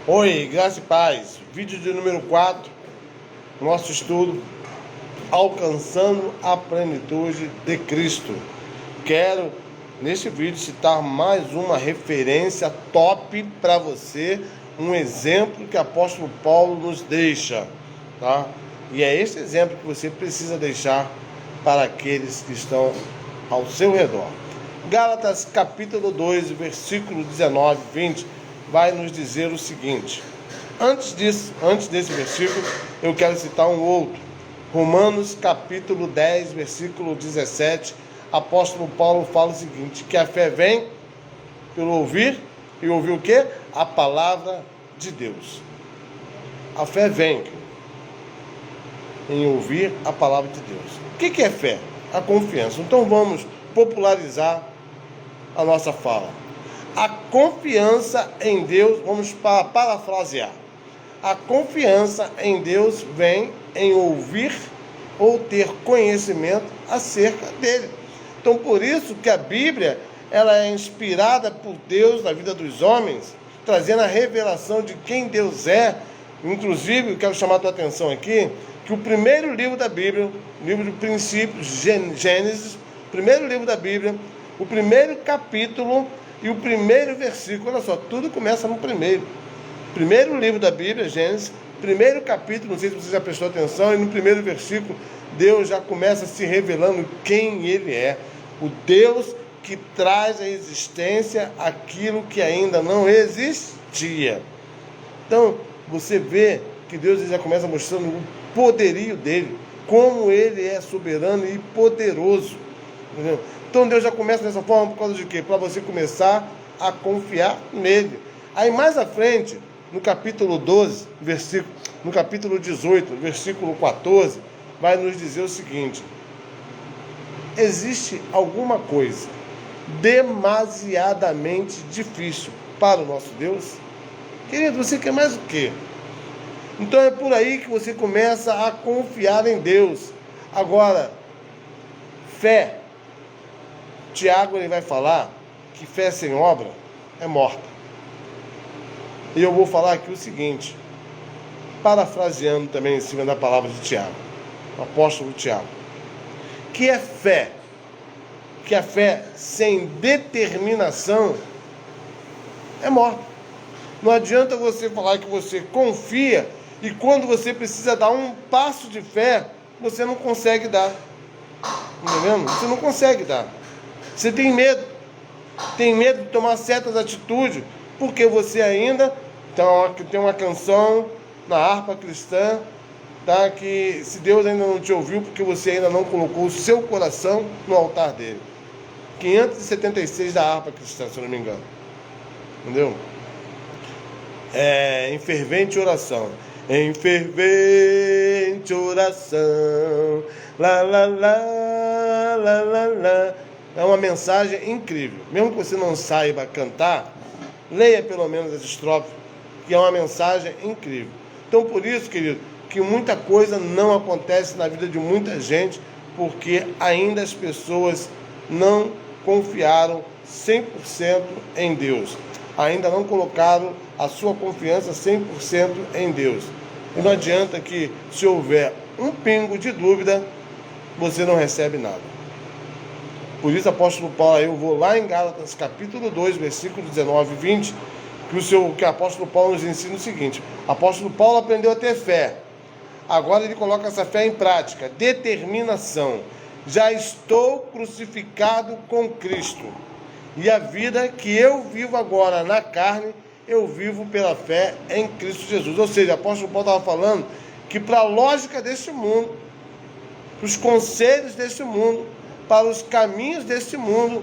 Oi, graça e paz. Vídeo de número 4, nosso estudo, alcançando a plenitude de Cristo. Quero, neste vídeo, citar mais uma referência top para você, um exemplo que o apóstolo Paulo nos deixa, tá? E é esse exemplo que você precisa deixar para aqueles que estão ao seu redor. Gálatas capítulo 2, versículo 19 e 20, vai nos dizer o seguinte. Antes desse versículo, eu quero citar um outro. Romanos capítulo 10, versículo 17, apóstolo Paulo fala o seguinte, que a fé vem pelo ouvir, e ouvir o quê? A palavra de Deus. A fé vem em ouvir a palavra de Deus. O que é fé? A confiança. Então vamos popularizar a nossa fala. A confiança em Deus, vamos parafrasear. A confiança em Deus vem em ouvir ou ter conhecimento acerca dele. Então, por isso que a Bíblia, ela é inspirada por Deus na vida dos homens, trazendo a revelação de quem Deus é. Inclusive, eu quero chamar a tua atenção aqui, que o primeiro livro da Bíblia, o livro de Princípios, Gênesis, primeiro livro da Bíblia, o primeiro capítulo e o primeiro versículo, olha só, tudo começa no primeiro. Primeiro livro da Bíblia, Gênesis, primeiro capítulo, não sei se você já prestou atenção, e no primeiro versículo, Deus já começa se revelando quem Ele é. O Deus que traz à existência aquilo que ainda não existia. Então, você vê que Deus já começa mostrando o poderio dele, como Ele é soberano e poderoso. Entendeu? Então, Deus já começa dessa forma por causa de quê? Para você começar a confiar nele. Aí, mais à frente, no capítulo 12, no capítulo 18, versículo 14, vai nos dizer o seguinte: existe alguma coisa demasiadamente difícil para o nosso Deus? Querido, você quer mais o quê? Então é por aí que você começa a confiar em Deus. Agora, fé. Tiago, ele vai falar que fé sem obra é morta. E eu vou falar aqui o seguinte, parafraseando também em cima da palavra de Tiago, o apóstolo Tiago, que é fé, que a fé sem determinação é morta. Não adianta você falar que você confia e quando você precisa dar um passo de fé, você não consegue dar. Entendeu? Você não consegue dar. Você tem medo de tomar certas atitudes, porque você ainda tem uma canção na harpa cristã, tá? Que se Deus ainda não te ouviu, porque você ainda não colocou o seu coração no altar dele. 576 da harpa cristã, se eu não me engano. Entendeu? Em fervente oração. Em fervente oração. Lá, lá, lá, lá, lá, lá. É uma mensagem incrível. Mesmo que você não saiba cantar, leia pelo menos as estrofes, que é uma mensagem incrível. Então, por isso, querido, que muita coisa não acontece na vida de muita gente, porque ainda as pessoas não confiaram 100% em Deus. Ainda não colocaram a sua confiança 100% em Deus. E não adianta que, se houver um pingo de dúvida, você não recebe nada. Por isso, apóstolo Paulo, eu vou lá em Gálatas capítulo 2, versículo 19 e 20, que o apóstolo Paulo nos ensina o seguinte: apóstolo Paulo aprendeu a ter fé, agora ele coloca essa fé em prática, determinação. Já estou crucificado com Cristo, e a vida que eu vivo agora na carne, eu vivo pela fé em Cristo Jesus. Ou seja, o apóstolo Paulo estava falando que para a lógica deste mundo, para os conselhos deste mundo, para os caminhos deste mundo,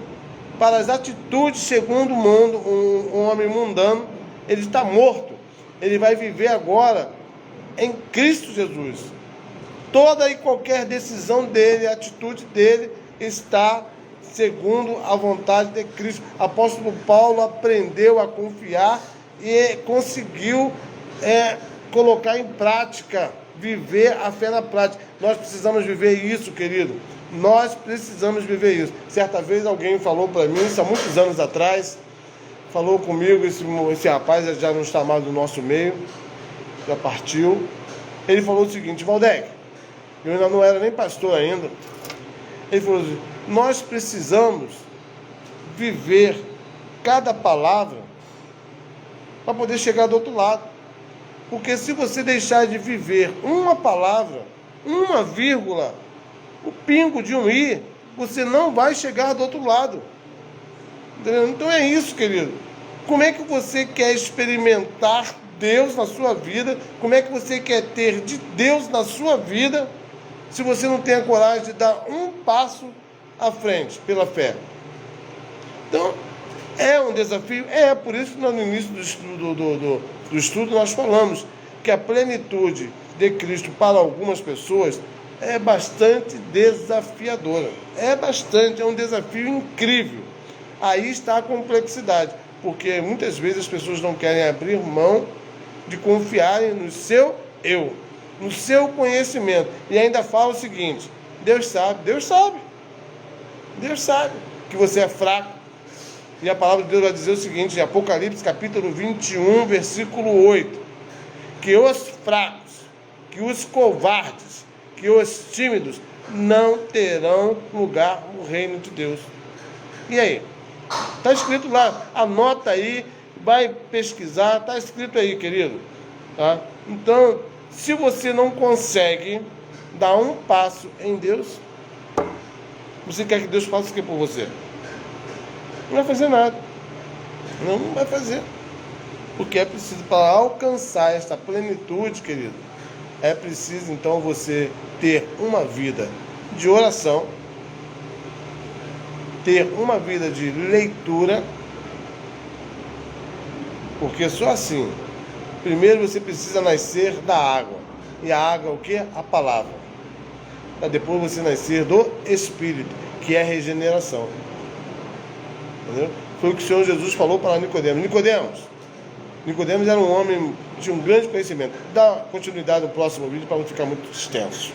para as atitudes segundo o mundo, um homem mundano, ele está morto. Ele vai viver agora em Cristo Jesus. Toda e qualquer decisão dele, atitude dele, está segundo a vontade de Cristo. Apóstolo Paulo aprendeu a confiar e conseguiu colocar em prática, viver a fé na prática. Nós precisamos viver isso, querido. Nós precisamos viver isso. Certa vez alguém falou para mim, isso há muitos anos atrás, falou comigo, esse rapaz já não está mais no nosso meio, já partiu. Ele falou o seguinte: Valdec, eu ainda não era nem pastor ainda. Ele falou assim: nós precisamos viver cada palavra para poder chegar do outro lado. Porque se você deixar de viver uma palavra, uma vírgula, o pingo de um i, você não vai chegar do outro lado. Entendeu? Então é isso, querido. Como é que você quer experimentar Deus na sua vida? Como é que você quer ter de Deus na sua vida se você não tem a coragem de dar um passo à frente pela fé? Então, é um desafio. É por isso que no início do estudo nós falamos que a plenitude de Cristo para algumas pessoas é bastante desafiadora. É um desafio incrível. Aí está a complexidade, porque muitas vezes as pessoas não querem abrir mão de confiarem no seu eu, no seu conhecimento. E ainda fala o seguinte: Deus sabe que você é fraco. E a palavra de Deus vai dizer o seguinte, em Apocalipse capítulo 21, versículo 8, que os fracos, que os covardes, que os tímidos não terão lugar no reino de Deus. E aí? Está escrito lá, anota aí, vai pesquisar, está escrito aí, querido. Tá? Então, se você não consegue dar um passo em Deus, você quer que Deus faça o que por você? Não vai fazer nada. Não vai fazer. Porque é preciso, para alcançar esta plenitude, querido, é preciso então você ter uma vida de oração, ter uma vida de leitura, porque só assim, primeiro você precisa nascer da água. E a água é o que? A palavra. Para depois você nascer do Espírito, que é a regeneração. Entendeu? Foi o que o Senhor Jesus falou para Nicodemos. Nicodemos era um homem de um grande conhecimento. Dá continuidade no próximo vídeo para não ficar muito extenso.